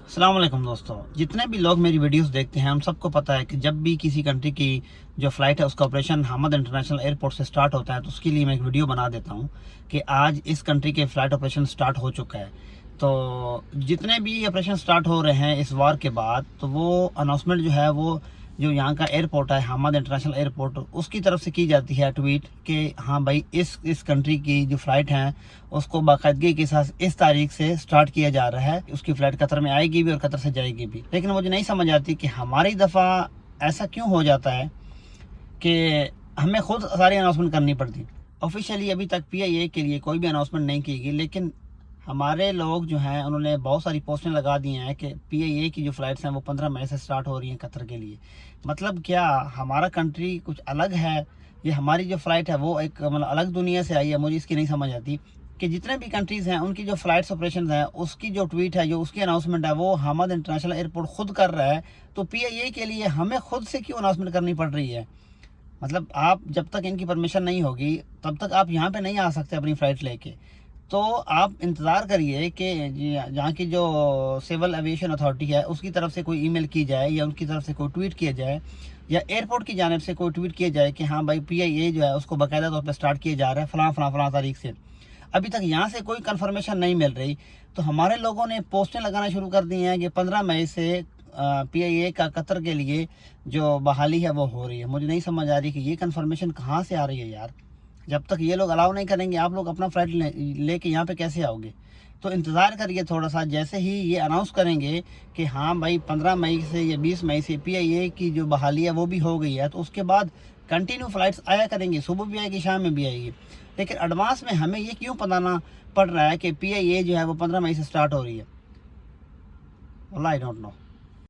السلام علیکم دوستو، جتنے بھی لوگ میری ویڈیوز دیکھتے ہیں ان سب کو پتہ ہے کہ جب بھی کسی کنٹری کی جو فلائٹ ہے اس کا آپریشن حامد انٹرنیشنل ایئرپورٹ سے سٹارٹ ہوتا ہے تو اس کے لیے میں ایک ویڈیو بنا دیتا ہوں کہ آج اس کنٹری کے فلائٹ آپریشن سٹارٹ ہو چکا ہے۔ تو جتنے بھی آپریشن سٹارٹ ہو رہے ہیں اس وار کے بعد، تو وہ اناؤنسمنٹ جو ہے وہ جو یہاں کا ایئرپورٹ ہے حامد انٹرنیشنل ایئرپورٹ، اس کی طرف سے کی جاتی ہے ٹویٹ کہ ہاں بھائی اس کنٹری کی جو فلائٹ ہیں اس کو باقاعدگی کے ساتھ اس تاریخ سے سٹارٹ کیا جا رہا ہے۔ اس کی فلائٹ قطر میں آئے گی بھی اور قطر سے جائے گی بھی۔ لیکن مجھے نہیں سمجھ آتی کہ ہماری دفعہ ایسا کیوں ہو جاتا ہے کہ ہمیں خود ساری اناؤنسمنٹ کرنی پڑتی۔ آفیشیلی ابھی تک پی آئی اے کے لیے کوئی بھی اناؤنسمنٹ نہیں کی گئی، لیکن ہمارے لوگ جو ہیں انہوں نے بہت ساری پوسٹیں لگا دی ہیں کہ پی آئی اے کی جو فلائٹس ہیں وہ 15 مئی سے سٹارٹ ہو رہی ہیں قطر کے لیے۔ مطلب کیا ہمارا کنٹری کچھ الگ ہے؟ یہ ہماری جو فلائٹ ہے وہ ایک الگ دنیا سے آئی ہے؟ مجھے اس کی نہیں سمجھ آتی کہ جتنے بھی کنٹریز ہیں ان کی جو فلائٹس آپریشنز ہیں اس کی جو ٹویٹ ہے، جو اس کی اناؤنسمنٹ ہے، وہ حامد انٹرنیشنل ایئرپورٹ خود کر رہا ہے، تو پی آئی اے کے لیے ہمیں خود سے کیوں اناؤنسمنٹ کرنی پڑ رہی ہے؟ مطلب آپ جب تک ان کی پرمیشن نہیں ہوگی تب تک آپ یہاں پہ نہیں آ سکتے اپنی فلائٹ لے کے۔ تو آپ انتظار کریے کہ جہاں کی جو سول ایویشن اتھارٹی ہے اس کی طرف سے کوئی ای میل کی جائے یا ان کی طرف سے کوئی ٹویٹ کیا جائے یا ایئرپورٹ کی جانب سے کوئی ٹویٹ کیا جائے کہ ہاں بھائی پی آئی اے جو ہے اس کو باقاعدہ طور پہ سٹارٹ کیا جا رہا ہے فلاں فلاں فلاں تاریخ سے۔ ابھی تک یہاں سے کوئی کنفرمیشن نہیں مل رہی، تو ہمارے لوگوں نے پوسٹیں لگانا شروع کر دی ہیں کہ 15 مئی سے پی آئی اے کا قطر کے لیے جو بحالی ہے وہ ہو رہی ہے۔ مجھے نہیں سمجھ آ رہی کہ یہ کنفرمیشن کہاں سے آ رہی ہے یار۔ جب تک یہ لوگ الاؤ نہیں کریں گے آپ لوگ اپنا فلائٹ لے کے یہاں پہ کیسے آؤ گے؟ تو انتظار کریے تھوڑا سا، جیسے ہی یہ اناؤنس کریں گے کہ ہاں بھائی 15 مئی سے یا 20 مئی سے پی آئی اے کی جو بحالی ہے وہ بھی ہو گئی ہے، تو اس کے بعد کنٹینیو فلائٹس آیا کریں گی، صبح بھی آئے گی شام میں بھی آئے گی۔ لیکن ایڈوانس میں ہمیں یہ کیوں بتانا پڑ رہا ہے کہ پی آئی اے جو ہے وہ 15 مئی سے سٹارٹ ہو رہی ہے؟ واللہ آئی ڈونٹ نو۔